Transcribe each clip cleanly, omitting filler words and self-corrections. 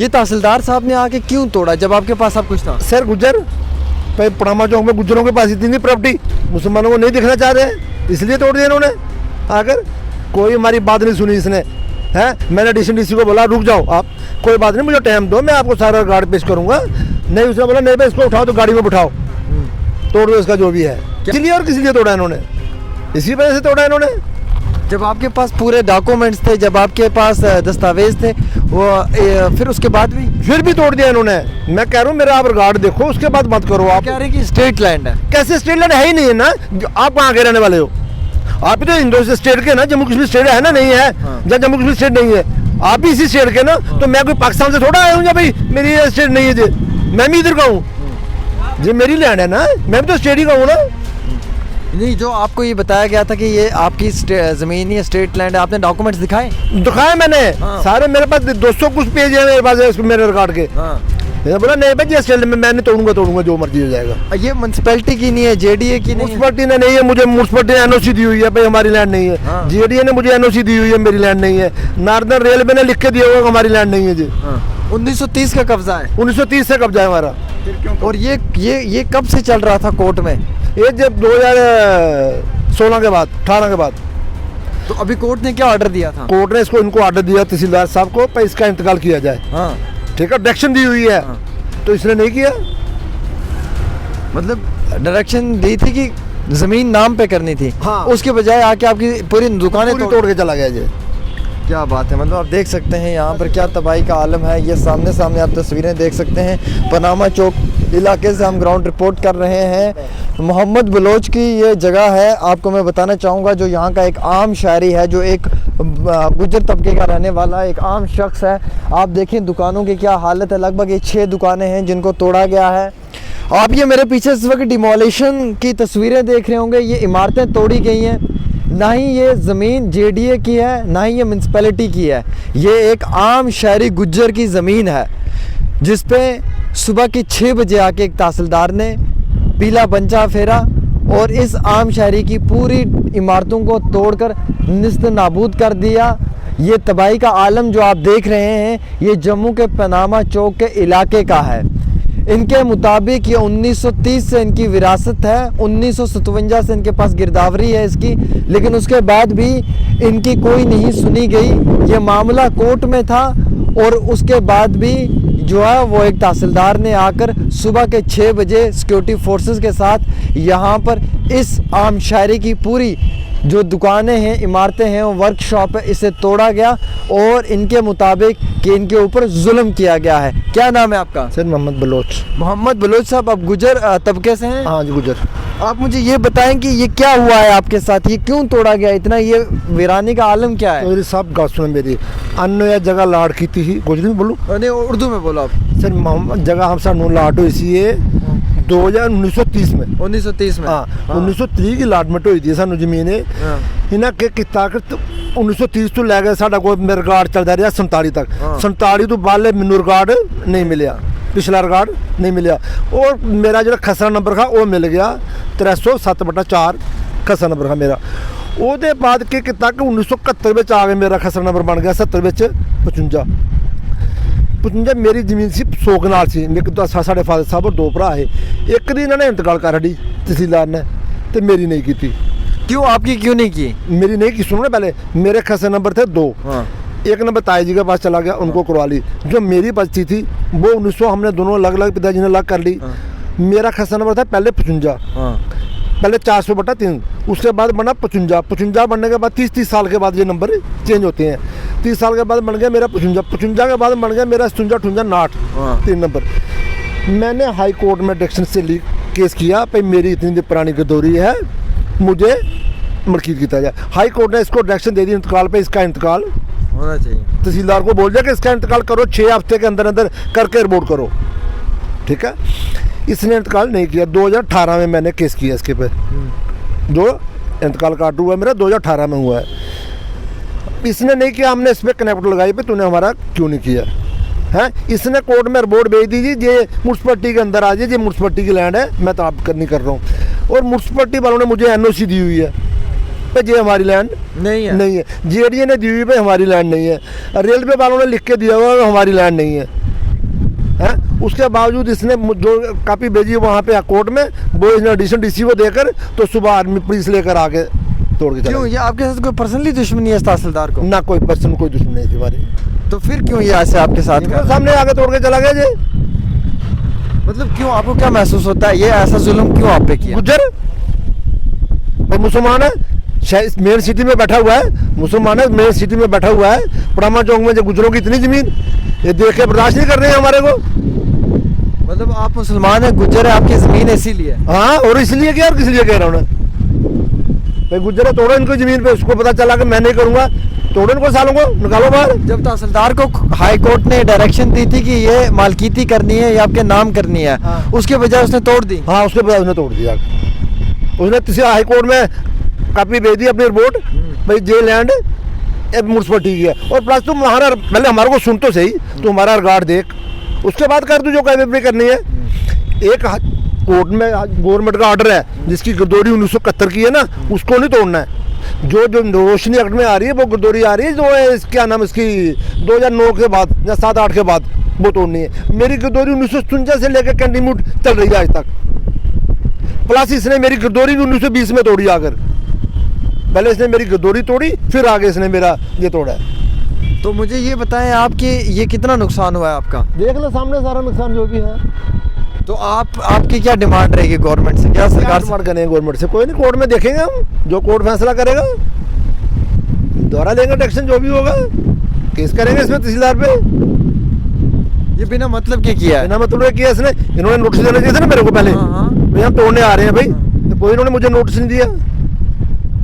ये तहसीलदार साहब ने आके क्यों तोड़ा जब आपके पास सब कुछ था? सर गुज्जर पनामा चौक में गुज्जरों के पास इतनी प्रॉपर्टी मुसलमानों को नहीं दिखना चाह रहे हैं, इसलिए तोड़ दिया इन्होंने आकर। कोई हमारी बात नहीं सुनी इसने, है। मैंने डीसी को बोला रुक जाओ आप, कोई बात नहीं, मुझे टाइम दो, मैं आपको सारा गार्ड पेश करूंगा। नहीं, उसने बोला नहीं भाई इसको उठाओ तो गाड़ी में बिठाओ, तोड़ दो इसका जो भी है। इसलिए और किसी लिए तोड़ा इन्होंने, इसी वजह से तोड़ा इन्होंने। जब आपके पास पूरे डॉक्यूमेंट्स थे, जब आपके पास दस्तावेज थे, वो फिर उसके बाद भी तोड़ दिया इन्होंने। मैं कह रहा हूँ मेरा आप रिकॉर्ड देखो, उसके बाद मत करो। आप कह रहे हैं कि स्टेट लैंड है। कैसे स्टेट लैंड है ही नहीं है ना, आप कहाँ के रहने वाले हो? आप तो हिंदुस्तान स्टेट के ना, जम्मू कश्मीर स्टेट है ना, नहीं है? जब जम्मू कश्मीर स्टेट नहीं है, आप भी इसी स्टेट के ना, तो मैं कोई पाकिस्तान से थोड़ा आया हूँ भाई मेरी स्टेट नहीं है जी, मैं भी इधर का हूँ जी, मेरी लैंड है ना, मैं भी तो स्टेट ही का हूँ ना। नहीं, जो आपको ये बताया गया था कि ये आपकी जमीन ही स्टेट लैंड है, आपने डॉक्यूमेंट्स दिखाए मैंने सारे, मेरे पास 200 कुछ पेज है मेरे पास मेरे रिकॉर्ड के। मैंने बोला नहीं भाई स्टेट में मैं नहीं तोड़ूंगा जो मर्जी हो जाएगा। ये म्युनिसिपैलिटी की नहीं है, जेडीए की नहीं है? म्युनिसिपैलिटी ने नहीं है, मुझे म्युनिसिपैलिटी ने एनओसी दी हुई है भाई, हमारी लैंड नहीं है। जेडीए ने मुझे एनओसी दी हुई है, मेरी लैंड नहीं है। नॉर्दर्न रेलवे ने लिख के दिया हुआ हमारी लैंड नहीं है जी। 1930 का कब्जा है। 1930 से कब्जा है हमारा। और ये कब से चल रहा था कोर्ट में? ये जब 2016 के बाद, 18 के बाद। तो अभी कोर्ट ने क्या ऑर्डर दिया था? कोर्ट ने इनको ऑर्डर दिया तहसीलदार साहब को, पर इसका इंतकाल किया जाए। ठीक है, डायरेक्शन दी हुई है। तो इसने नहीं किया। मतलब डायरेक्शन दी थी कि जमीन नाम पे करनी थी, उसके बजाय आके आपकी पूरी दुकानें तोड़ के चला गया जी। क्या बात है, मतलब आप देख सकते हैं यहाँ पर क्या तबाही का आलम है। ये सामने आप तस्वीरें देख सकते हैं। पनामा चौक इलाके से हम ग्राउंड रिपोर्ट कर रहे हैं। मोहम्मद बलोच की ये जगह है। आपको मैं बताना चाहूँगा, जो यहाँ का एक आम शहरी है, जो एक गुज्जर तबके का रहने वाला एक आम शख्स है। आप देखें दुकानों की क्या हालत है। लगभग ये 6 दुकानें हैं जिनको तोड़ा गया है। आप ये मेरे पीछे इस वक्त डिमोलिशन की तस्वीरें देख रहे होंगे। ये इमारतें तोड़ी गई हैं। ना ही ये ज़मीन जेडीए की है, ना ही ये म्युनिसिपैलिटी की है। ये एक आम शहरी गुज्जर की ज़मीन है, जिस पे सुबह के 6 बजे आके एक तहसीलदार ने पीला पंचा फेरा और इस आम शहरी की पूरी इमारतों को तोड़कर निस्त नाबूद कर दिया। ये तबाही का आलम जो आप देख रहे हैं, ये जम्मू के पनामा चौक के इलाके का है। इनके मुताबिक ये 1930 से इनकी विरासत है, 1957 से इनके पास गिरदावरी है इसकी, लेकिन उसके बाद भी इनकी कोई नहीं सुनी गई। ये मामला कोर्ट में था और उसके बाद भी जो है वो एक तहसीलदार ने आकर सुबह के 6 बजे सिक्योरिटी फोर्सेस के साथ यहाँ पर इस आम शहरी की पूरी जो दुकानें हैं, इमारतें हैं, वर्कशॉप है, इसे तोड़ा गया और इनके मुताबिक कि इनके ऊपर जुल्म किया गया है। क्या नाम है आपका? सर मोहम्मद बलोच। मोहम्मद बलोच साहब, आप गुजर तबके से हैं? हाँ जी, गुजर। आप मुझे ये बताएं कि ये क्या हुआ है आपके साथ, ये क्यों तोड़ा गया इतना, ये वीरानी का आलम क्या है? मेरी साहब बात सुनो मेरी, अन्य यह जगह लाट की थी, गुजरी में बोलूँ? नहीं, उर्दू में बोलो आप। सर मोहम्मद जगह हम सानू लाट हुई सी है 1930 में। 1930 में? हाँ, 1930 की लाटमेंट हुई थी सानू जमीन। इन्हें के किता 1930 तो लै गए साडा कोई मेरा रिकॉर्ड चलता रहा 47 तक। 47 तो बाद मैनू रिकॉर्ड नहीं मिलिया, पिछला रिकॉर्ड नहीं मिलिया। और मेरा जो खसरा नंबर था वो मिल गया 307/4 खसरा नंबर था मेरा। ਉਹਦੇ बाद के किता कि 1971 में आ गए मेरा खसरा नंबर बन गया 70 में 55 मेरी जमीन सी 100 कनाल सी। मेरे तो साढ़े फादर साहब और 2 भरा है। एक दिन इन्होंने इंतकाल कर दी तहसीलदार ने, तो मेरी नहीं की थी। क्यों आपकी क्यों नहीं की? मेरी नहीं की, सुनो ना पहले, मेरे खसरे नंबर थे 2। एक नंबर ताई जी के पास चला गया, उनको करवा ली। जो मेरी बचती थी वो 1900 हमने दोनों अलग अलग पिताजी ने अलग कर ली। मेरा खसरा नंबर था पहले 55, पहले 400/3, उसके बाद बना 55 बनने के बाद 30 साल के बाद ये नंबर चेंज होते हैं। 30 साल के बाद बन गया मेरा 55 के बाद बन गया मेरा 57/58 3 नंबर। मैंने हाई कोर्ट में डायरेक्शन से केस किया भाई मेरी इतनी पुरानी गदौरी है, मुझे मलकीत किया जाए। हाई कोर्ट ने इसको डायरेक्शन दे दी इंतकाल पे, इसका इंतकाल होना चाहिए। तहसीलदार को बोल दिया कि इसका इंतकाल करो, 6 हफ्ते के अंदर अंदर करके रिपोर्ट करो। ठीक है, इसने इंतकाल नहीं किया। 2018 में मैंने केस किया इसके पे, जो इंतकाल काट हुआ है मेरा 2018 में हुआ है। इसने नहीं किया, हमने इस पर कनेक्ट लगाई पे तूने हमारा क्यों नहीं किया है। इसने कोर्ट में रिपोर्ट भेज दी जी, ये म्युनिसिपैलिटी के अंदर आ जाए, ये म्युनिसिपैलिटी की लैंड है, मैं तो आप नहीं कर रहा हूँ। और म्युनिसिपैलिटी वालों ने मुझे एनओसी दी हुई है भाई ये हमारी लैंड नहीं है। जेडीए ने दी हुई भाई हमारी लैंड नहीं है। रेलवे वालों ने लिख के दिया हुआ हमारी लैंड नहीं है। उसके बावजूद इसने जो कापी भेजी वहाँ पे कोर्ट में, वो इसने एडिशन डीसी को देकर तो सुबह आर्मी पुलिस लेकर आके तोड़ के चला क्यों, गया। ये आपके साथ कोई पर्सनली दुश्मनी है इस तहसीलदार को? ना कोई पर्सन, कोई दुश्मनी नहीं थी हमारी। तो फिर क्यों ये ऐसे आपके साथ कर? सामने आके तोड़ के चला गया जी। मतलब क्यों, आपको क्या महसूस होता है, ये ऐसा जुल्म क्यों आप पे किया? गुज्जर भाई मुसलमान है, मेन सिटी में बैठा हुआ है, मुसलमान है, मेन सिटी में बैठा हुआ है, पड़ामा चौक में जो गुजरों की इतनी जमीन, ये देख के बर्दाश्त नहीं कर रहे हैं हमारे को। मतलब आप मुसलमान हैं, गुज्जर है, आपकी जमीन इसीलिए? हाँ, और इसलिए क्या, और किस लिए कह रहा हूँ भाई, गुज्जर है, तोड़ो इनको जमीन पे। उसको पता चला कि मैं नहीं करूंगा, तोड़ो इनको, सालों को निकालो बाहर। जब तहसीलदार को हाई कोर्ट ने डायरेक्शन दी थी कि ये मालकीती करनी है या आपके नाम करनी है, हाँ। उसके बजाय उसने तोड़ दी? हाँ, उसके बाद उसने तोड़ दिया। उसने किसी हाई कोर्ट में कापी भेज दी अपनी रिपोर्ट, भाई जे लैंड म्यूनसिपलिटी की है, और प्लस तुम हमारा पहले हमारे को सुन तो सही, तू हमारा रिकॉर्ड देख, उसके बाद कर तू जो कार्रवाई करनी है। एक कोर्ट में गवर्नमेंट का ऑर्डर है जिसकी गिरदौरी 1971 की है ना, उसको नहीं तोड़ना है। जो जो रोशनी एक्ट में आ रही है वो गिरदौरी आ रही है, जो है क्या नाम इसकी 2009 के बाद या 7-8 के बाद, वो तोड़नी है। मेरी गिरदौरी 1957 से लेकर कंटिन्यू चल रही है आज तक, प्लस इसने मेरी गिरदौरी 1920 में तोड़ी आकर। पहले इसने मेरी गिरदौरी तोड़ी, फिर आगे इसने मेरा ये तोड़ा है। तो मुझे ये बताएं आप कि ये कितना नुकसान हुआ है आपका? देख लो सामने सारा नुकसान जो भी है। तो आपकी क्या डिमांड रहेगी गवर्नमेंट से, क्या सरकार से? डिमांड करेंगे गवर्नमेंट से, कोई नहीं, कोर्ट में देखेंगे हम, जो कोर्ट फैसला करेगा दोहरा देंगे टैक्शन, जो भी होगा केस करेंगे इसमें तहसीलदार पे। ये बिना मतलब के किया है? बिना मतलब किया इसने, इन्होंने नोटिस देना चाहिए था ना मेरे को पहले, हाँ, हाँ। भाई हम तोड़ने आ रहे हैं भाई, तो कोई इन्होंने मुझे नोटिस नहीं दिया।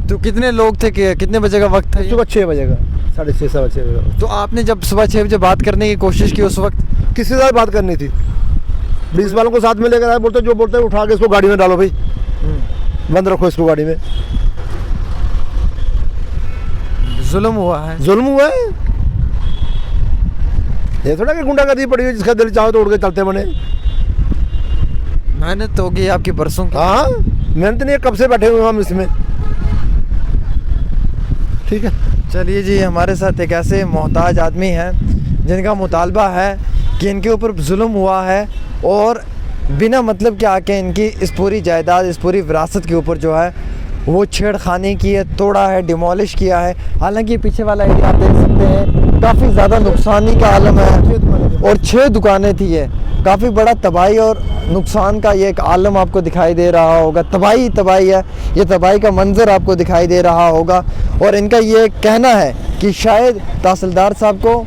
तो कितने लोग थे, कितने बजे का वक्त था ये? सुबह 6 बजे का, 6:30 सवा 6 बजे। तो आपने जब सुबह 6 बजे बात करने की कोशिश की उस वक्त? किसके साथ बात करनी थी? 20 वालों को साथ में लेकर आए, बोलते जो बोलते हैं उठा के इसको गाड़ी में डालो भाई, बंद रखो इसको गाड़ी में। जुल्म हुआ है? जुल्म हुआ है, ये थोड़ा कि गुंडागर्दी पड़ी हुई जिसका दिल चाहो तोड़ के चलते बने। मेहनत होगी आपकी बरसों की। हाँ, मेहनत नहीं है, कब से बैठे हुए हम इसमें। ठीक है, चलिए जी, हमारे साथ एक ऐसे मोहताज आदमी हैं जिनका मुतालबा है कि इनके ऊपर जुल्म हुआ है और बिना मतलब के आके इनकी इस पूरी जायदाद, इस पूरी विरासत के ऊपर जो है वो छेड़खानी की है, तोड़ा है, डिमोलिश किया है। हालांकि पीछे वाला एरिया आप देख सकते हैं, काफ़ी ज़्यादा नुकसानी का आलम है और 6 दुकानें थी। ये काफ़ी बड़ा तबाही और नुकसान का ये एक आलम आपको दिखाई दे रहा होगा। तबाही तबाही है, ये तबाही का मंजर आपको दिखाई दे रहा होगा। और इनका ये कहना है कि शायद तहसीलदार साहब को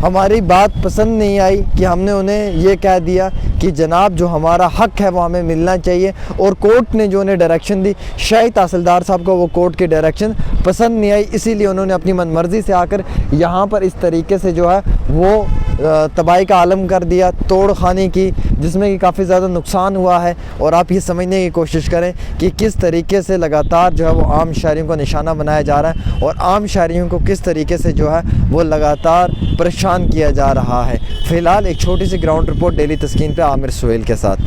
हमारी बात पसंद नहीं आई कि हमने उन्हें ये कह दिया कि जनाब जो हमारा हक है वो हमें मिलना चाहिए, और कोर्ट ने जो उन्हें डायरेक्शन दी, शायद तहसीलदार साहब को वो कोर्ट की डायरेक्शन पसंद नहीं आई, इसीलिए उन्होंने अपनी मनमर्जी से आकर यहाँ पर इस तरीके से जो है वो तबाही का आलम कर दिया, तोड़ खाने की, जिसमें कि काफ़ी ज़्यादा नुकसान हुआ है। और आप ये समझने की कोशिश करें कि किस तरीके से लगातार जो है वो आम शहरियों को निशाना बनाया जा रहा है और आम शहरियों को किस तरीके से जो है वो लगातार परेशान किया जा रहा है। फ़िलहाल एक छोटी सी ग्राउंड रिपोर्ट डेली तस्कीन पे आमिर सुहेल के साथ।